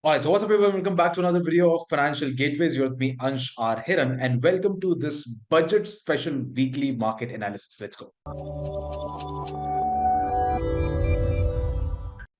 Alright, so what's up everyone? Welcome back to another video of Financial Gateways. You're with me, Ansh R. Hiran, and welcome to this budget special weekly market analysis. Let's go.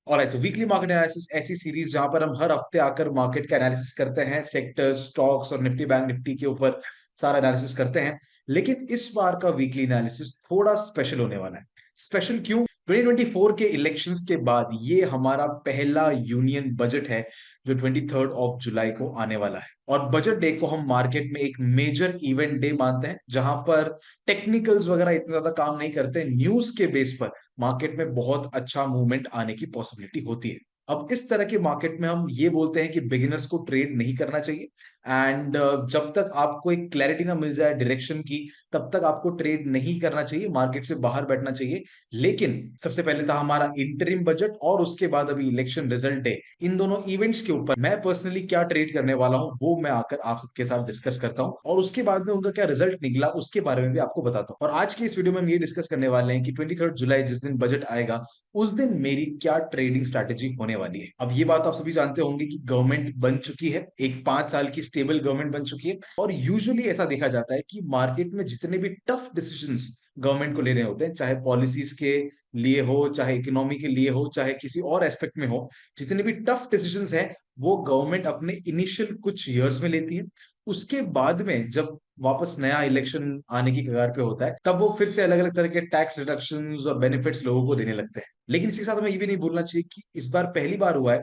Alright, तो weekly market analysis ऐसी series जहां पर हम हर हफ्ते आकर market का analysis करते हैं, सेक्टर्स, स्टॉक्स और निफ्टी बैंक निफ्टी के ऊपर सारा एनालिसिस करते हैं। लेकिन इस बार का वीकली एनालिसिस थोड़ा स्पेशल होने वाला है। स्पेशल क्यों? 2024 के इलेक्शंस के बाद ये हमारा पहला यूनियन बजट है जो 23 ऑफ जुलाई को आने वाला है। और बजट डे को हम मार्केट में एक मेजर इवेंट डे मानते हैं, जहां पर टेक्निकल्स वगैरह इतना ज्यादा काम नहीं करते। न्यूज के बेस पर मार्केट में बहुत अच्छा मूवमेंट आने की पॉसिबिलिटी होती है। अब इस तरह के मार्केट में हम ये बोलते हैं कि बिगिनर्स को ट्रेड नहीं करना चाहिए। एंड जब तक आपको एक क्लैरिटी ना मिल जाए डायरेक्शन की, तब तक आपको ट्रेड नहीं करना चाहिए, मार्केट से बाहर बैठना चाहिए। लेकिन सबसे पहले था हमारा इंटरिम बजट और उसके बाद अभी इलेक्शन रिजल्ट डे। इन दोनों इवेंट्स के ऊपर मैं पर्सनली क्या ट्रेड करने वाला हूं वो मैं आकर आप सबके साथ डिस्कस करता हूं, और उसके बाद में उनका क्या रिजल्ट निकला उसके बारे में भी आपको बताता हूं। और आज की इस वीडियो में हम ये डिस्कस करने वाले हैं कि 23 जुलाई जिस दिन बजट आएगा उस दिन मेरी क्या ट्रेडिंग स्ट्रैटेजी होने वाली है। अब ये बात आप सभी जानते होंगे कि गवर्नमेंट बन चुकी है, एक 5 साल की स्टेबल गवर्नमेंट बन चुकी है। और यूजुअली ऐसा देखा जाता है कि मार्केट में जितने भी टफ डिसीजंस गवर्नमेंट को लेने होते हैं, चाहे पॉलिसीज के लिए हो, चाहे इकोनॉमी के लिए हो, चाहे किसी और एस्पेक्ट में हो, जितने भी टफ डिसीजंस हैं वो गवर्नमेंट अपने इनिशियल कुछ ईयर्स में लेती है। उसके बाद में जब वापस नया इलेक्शन आने की कगार पे होता है, तब वो फिर से अलग अलग तरह के टैक्स रिडक्शंस और बेनिफिट्स लोगों को देने लगते हैं। लेकिन इसके साथ हमें ये भी नहीं भूलना चाहिए कि इस बार पहली बार हुआ है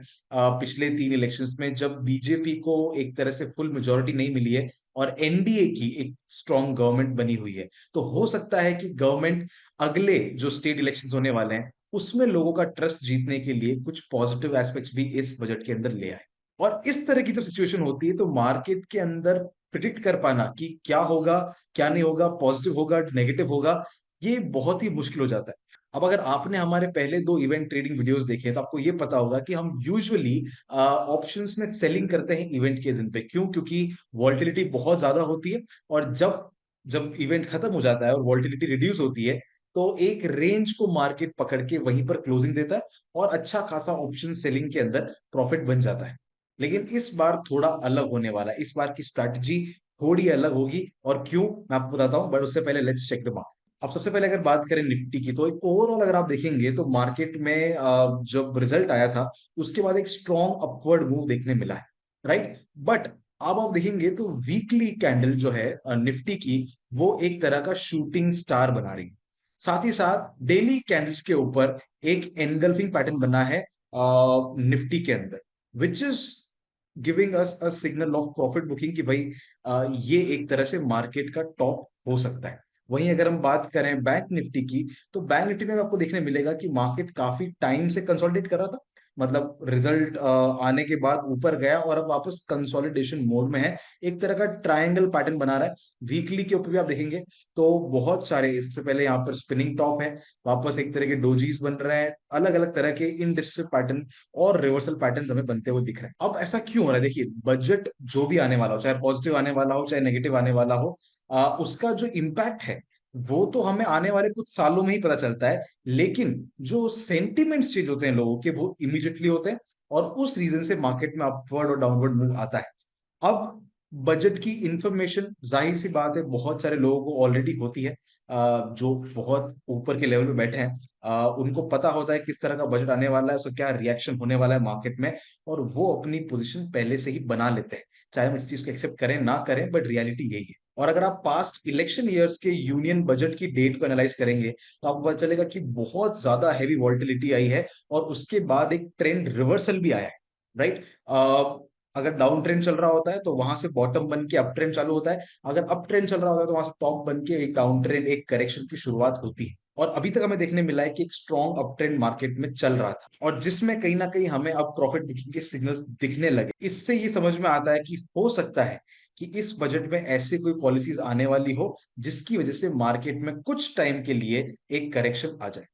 पिछले 3 इलेक्शंस में जब बीजेपी को एक तरह से फुल मेजोरिटी नहीं मिली है और एनडीए की एक स्ट्रॉन्ग गवर्नमेंट बनी हुई है। तो हो सकता है कि गवर्नमेंट अगले जो स्टेट इलेक्शंस होने वाले हैं उसमें लोगों का ट्रस्ट जीतने के लिए कुछ पॉजिटिव एस्पेक्ट्स भी इस बजट के अंदर ले आए। और इस तरह की जब सिचुएशन होती है तो मार्केट के अंदर प्रिडिक्ट कर पाना कि क्या होगा, क्या नहीं होगा, पॉजिटिव होगा, नेगेटिव होगा, ये बहुत ही मुश्किल हो जाता है। अब अगर आपने हमारे पहले 2 इवेंट ट्रेडिंग वीडियोस देखे हैं तो आपको ये पता होगा कि हम यूजुअली ऑप्शंस में सेलिंग करते हैं इवेंट के दिन पे। क्यों? क्योंकि वॉल्टिलिटी बहुत ज्यादा होती है, और जब जब इवेंट खत्म हो जाता है और वॉल्टिलिटी रिड्यूस होती है तो एक रेंज को मार्केट पकड़ के वहीं पर क्लोजिंग देता है और अच्छा खासा ऑप्शन सेलिंग के अंदर प्रॉफिट बन जाता है। लेकिन इस बार थोड़ा अलग होने वाला है, इस बार की स्ट्रैटेजी थोड़ी अलग होगी। और क्यों, मैं आपको बताता हूं, बट उससे पहले लेट्स चेक द मार्केट। अब सबसे पहले अगर बात करें निफ्टी की, तो एक ओवरऑल अगर आप देखेंगे तो मार्केट में जब रिजल्ट आया था उसके बाद एक स्ट्रॉन्ग अपवर्ड मूव देखने मिला है, राइट। बट अब आप देखेंगे तो वीकली कैंडल जो है निफ्टी की, वो एक तरह का शूटिंग स्टार बना रही है। साथ ही साथ डेली कैंडल्स के ऊपर एक एनगल्फिंग पैटर्न बना है निफ्टी के अंदर, which is giving us a signal of profit booking कि भाई ये एक तरह से मार्केट का टॉप हो सकता है। वहीं अगर हम बात करें बैंक निफ्टी की, तो बैंक निफ्टी में आपको देखने मिलेगा कि मार्केट काफी टाइम से कंसोलिडेट कर रहा था। मतलब रिजल्ट आने के बाद ऊपर गया और अब वापस कंसोलिडेशन मोड में है, एक तरह का ट्रायंगल पैटर्न बना रहा है। वीकली के ऊपर भी आप देखेंगे तो बहुत सारे, इससे पहले यहाँ पर स्पिनिंग टॉप है, वापस एक तरह के डोजीज बन रहे हैं, अलग अलग तरह के इनडिसिव पैटर्न और रिवर्सल पैटर्न हमें बनते हुए दिख रहे हैं। अब ऐसा क्यों हो रहा है? देखिए, बजट जो भी आने वाला हो, चाहे पॉजिटिव आने वाला हो चाहे नेगेटिव आने वाला हो, उसका जो इम्पैक्ट है वो तो हमें आने वाले कुछ सालों में ही पता चलता है। लेकिन जो सेंटिमेंट्स चेंज होते हैं लोगों के, वो इमीडिएटली होते हैं, और उस रीजन से मार्केट में अपवर्ड और डाउनवर्ड मूव आता है। अब बजट की इंफॉर्मेशन जाहिर सी बात है बहुत सारे लोगों को ऑलरेडी होती है, जो बहुत ऊपर के लेवल पे बैठे हैं, उनको पता होता है किस तरह का बजट आने वाला है, उसका क्या रिएक्शन होने वाला है मार्केट में, और वो अपनी पोजीशन पहले से ही बना लेते हैं, चाहे हम इस चीज को एक्सेप्ट करें ना करें, बट रियलिटी यही है। और अगर आप पास्ट इलेक्शन ईयर्स के यूनियन बजट की डेट को एनालाइज करेंगे तो आपको पता चलेगा कि बहुत ज्यादा हैवी वॉल्टिलिटी आई है और उसके बाद एक ट्रेंड रिवर्सल भी आया है, राइट। अगर डाउन ट्रेंड चल रहा होता है तो वहां से बॉटम बन के अप ट्रेंड चालू होता है, अगर अप ट्रेंड चल रहा होता है तो वहां से टॉप बन के एक डाउन ट्रेंड, एक करेक्शन की शुरुआत होती है। और अभी तक हमें देखने मिला है कि एक स्ट्रॉन्ग अप ट्रेंड मार्केट में चल रहा था, और जिसमें कहीं ना कहीं हमें अब प्रॉफिट बुकिंग के सिग्नल्स दिखने लगे। इससे ये समझ में आता है कि हो सकता है कि इस बजट में ऐसे कोई पॉलिसीज आने वाली हो जिसकी वजह से मार्केट में कुछ टाइम के लिए एक करेक्शन आ जाए।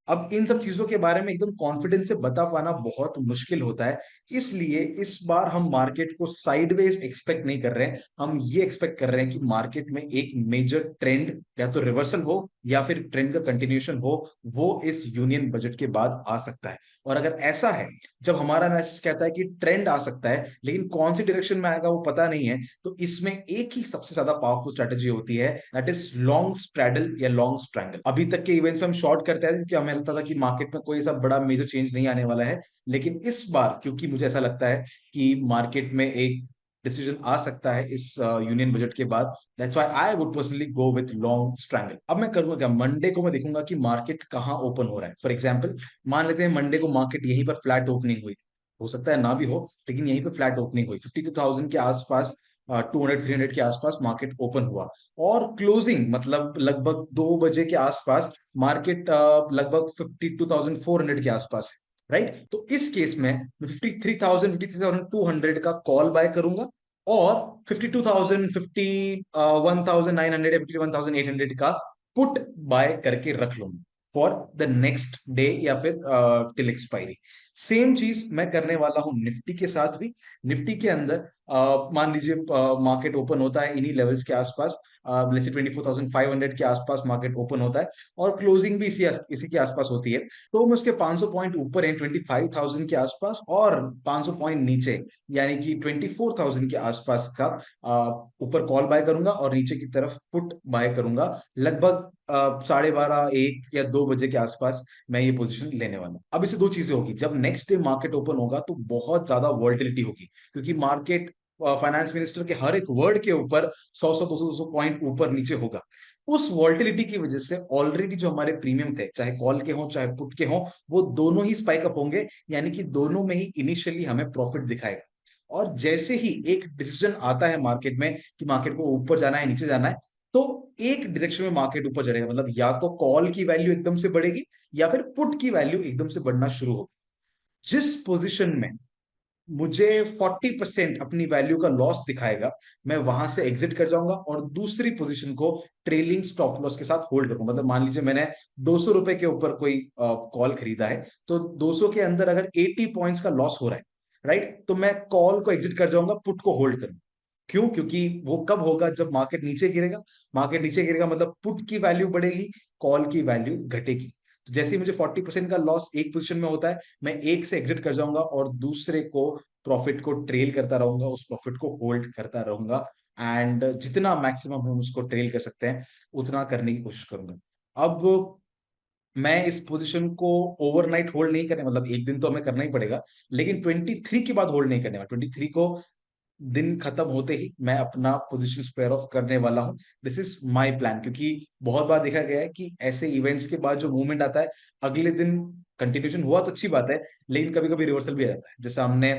अब इन सब चीजों के बारे में एकदम कॉन्फिडेंस से बता पाना बहुत मुश्किल होता है। इसलिए इस बार हम मार्केट को साइडवेज एक्सपेक्ट नहीं कर रहे हैं, हम ये एक्सपेक्ट कर रहे हैं कि मार्केट में एक मेजर ट्रेंड या तो रिवर्सल हो या फिर ट्रेंड का कंटिन्यूशन हो, वो इस यूनियन बजट के बाद आ सकता है। और अगर ऐसा है, जब हमारा एनालिसिस कहता है कि ट्रेंड आ सकता है लेकिन कौन सी डायरेक्शन में आएगा वो पता नहीं है, तो इसमें एक ही सबसे ज्यादा पावरफुल स्ट्रेटेजी होती है, दैट इज लॉन्ग स्ट्रैडल या लॉन्ग स्ट्रैंगल। अभी तक के इवेंट्स में हम शॉर्ट करते हैं क्योंकि हमें लगता था कि मार्केट में कोई ऐसा बड़ा मेजर चेंज नहीं आने वाला है, लेकिन इस बार क्योंकि मुझे ऐसा लगता है कि मार्केट में एक डिसीजन आ सकता है इस यूनियन बजट के बाद, that's why I would personally go with long strangle. अब मैं करूंगा क्या, मंडे को मैं देखूंगा कि मार्केट कहां ओपन हो रहा है। फॉर एग्जांपल, मान लेते हैं मंडे को मार्केट यहीं पर फ्लैट ओपनिंग हुई, हो सकता है ना भी हो, लेकिन यहीं पर फ्लैट ओपनिंग हुई 52,000 के आसपास, 200 300 के आसपास मार्केट ओपन हुआ, और क्लोजिंग मतलब लगभग 2 बजे के आसपास मार्केट लगभग 52,400 के आसपास है, राइट। तो इस केस में मैं 53,000 53,200 का कॉल बाय करूंगा, और 52,000 51,900 या 51,800 का पुट बाय करके रख लूंगा फॉर द नेक्स्ट डे या फिर टिल एक्सपायरी। सेम चीज मैं करने वाला हूं निफ्टी के साथ भी। निफ्टी के अंदर मान लीजिए मार्केट ओपन होता है इन्हीं लेवल्स के आसपास, जैसे 24,500 के आसपास मार्केट ओपन होता है, और क्लोजिंग भी इसी के आसपास होती है। तो मैं उसके 500 पॉइंट ऊपर है 25,000 के आसपास, और 500 पॉइंट नीचे यानी कि 24,000 के आसपास का ऊपर कॉल बाय करूंगा, और नीचे की तरफ पुट बाय करूंगा लगभग 12:30 1 या 2 बजे के आसपास मैं ये पोजीशन लेने वाला हूं। अब इससे दो चीजें होगी, जब नेक्स्ट डे मार्केट ओपन होगा तो बहुत ज्यादा वॉल्टिलिटी होगी, क्योंकि मार्केट फाइनेंस मिनिस्टर के हर एक वर्ड के ऊपर 100 200 पॉइंट ऊपर नीचे होगा। उस वॉल्टिलिटी की वजह से ऑलरेडी जो हमारे प्रीमियम थे, चाहे कॉल के हों चाहे पुट के हों, वो दोनों ही स्पाइक अप होंगे, यानी कि दोनों में ही इनिशियली हमें प्रॉफिट दिखाएगा। और जैसे ही एक डिसीजन आता है मार्केट में कि मार्केट को ऊपर जाना है नीचे जाना है, तो एक डायरेक्शन में मार्केट ऊपर चढ़ेगा, मतलब या तो कॉल की वैल्यू एकदम से बढ़ेगी या फिर पुट की वैल्यू एकदम से बढ़ना शुरू होगी। जिस पोजीशन में मुझे 40% अपनी वैल्यू का लॉस दिखाएगा, मैं वहां से एग्जिट कर जाऊंगा और दूसरी पोजीशन को ट्रेलिंग स्टॉप लॉस के साथ होल्ड करूंगा। मतलब मान लीजिए मैंने 200 रुपए के ऊपर कोई कॉल खरीदा है, तो 200 के अंदर अगर 80 पॉइंट्स का लॉस हो रहा है, राइट, तो मैं कॉल को एग्जिट कर जाऊंगा, पुट को होल्ड करूंगा। क्यों? क्योंकि वो कब होगा, जब मार्केट नीचे गिरेगा। मार्केट नीचे गिरेगा मतलब पुट की वैल्यू बढ़ेगी, कॉल की वैल्यू घटेगी। तो जैसे ही मुझे 40% का लॉस एक पोजीशन में होता है, मैं एक से एग्जिट कर जाऊंगा और दूसरे को प्रॉफिट को ट्रेल करता रहूंगा, उस प्रॉफिट को होल्ड करता रहूंगा, एंड जितना मैक्सिमम हम उसको ट्रेल कर सकते हैं उतना करने की कोशिश करूंगा। अब मैं इस पोजीशन को ओवरनाइट होल्ड नहीं करने, मतलब एक दिन तो हमें करना ही पड़ेगा, लेकिन 23 के बाद होल्ड नहीं करने वाला। 23 को दिन खत्म होते ही मैं अपना पोजीशन स्क्वायर ऑफ करने वाला हूं। दिस इज माय प्लान, क्योंकि बहुत बार देखा गया है कि ऐसे इवेंट्स के बाद जो मूवमेंट आता है, अगले दिन कंटिन्यूशन हुआ तो अच्छी बात है, लेकिन कभी कभी रिवर्सल भी आ जाता है, जैसे हमने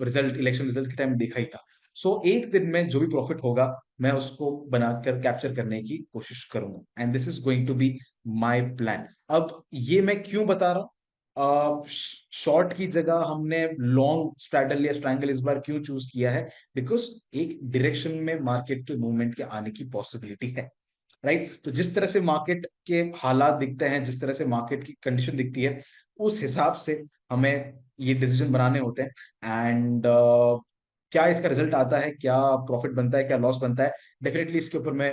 रिजल्ट इलेक्शन रिजल्ट के टाइम देखा ही था। सो एक दिन में जो भी प्रॉफिट होगा, मैं उसको बनाकर कैप्चर करने की कोशिश करूंगा, and this is going to be my plan. अब ये मैं क्यों बता रहा हूं, शॉर्ट की जगह हमने लॉन्ग स्ट्रैडल या स्ट्रैंगल इस बार क्यों चूज किया है, बिकॉज एक डायरेक्शन में मार्केट के मूवमेंट के आने की पॉसिबिलिटी है, राइट। तो जिस तरह से मार्केट के हालात दिखते हैं, जिस तरह से मार्केट की कंडीशन दिखती है, उस हिसाब से हमें ये डिसीजन बनाने होते हैं। एंड क्या इसका रिजल्ट आता है, क्या प्रॉफिट बनता है, क्या लॉस बनता है, डेफिनेटली इसके ऊपर मैं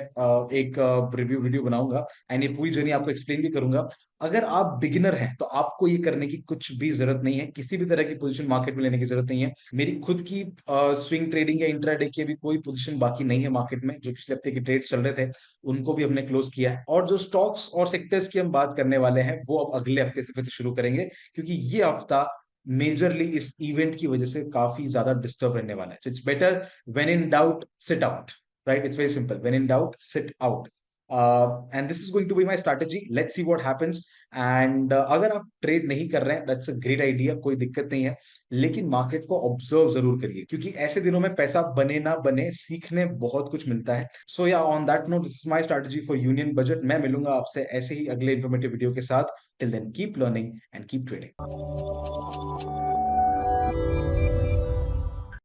एक रिव्यू वीडियो बनाऊंगा, एंड ये पूरी जर्नी आपको एक्सप्लेन भी करूंगा। अगर आप बिगिनर हैं तो आपको ये करने की कुछ भी जरूरत नहीं है, किसी भी तरह की पोजीशन मार्केट में लेने की जरूरत नहीं है। मेरी खुद की स्विंग ट्रेडिंग या इंट्राडे की भी कोई पोजीशन बाकी नहीं है मार्केट में। जो पिछले हफ्ते के ट्रेड्स चल रहे थे उनको भी हमने क्लोज किया है, और जो स्टॉक्स और सेक्टर्स की हम बात करने वाले हैं वो अब अगले हफ्ते से फिर से शुरू करेंगे, क्योंकि ये हफ्ता मेजरली इस इवेंट की वजह से काफी ज्यादा डिस्टर्ब रहने वाला है। It's better when in doubt sit out, right, it's very simple, when in doubt sit out. And this is going to be my strategy, let's see what happens. And अगर आप ट्रेड नहीं कर रहे हैं, that's a great idea, कोई दिक्कत नहीं है, लेकिन मार्केट को ऑब्जर्व जरूर करिए, क्योंकि ऐसे दिनों में पैसा बने ना बने, सीखने बहुत कुछ मिलता है। सो या on that note, this is my strategy for union budget. मैं मिलूंगा आपसे ऐसे ही अगले इन्फॉर्मेटिव वीडियो के साथ। Till then keep learning and keep trading.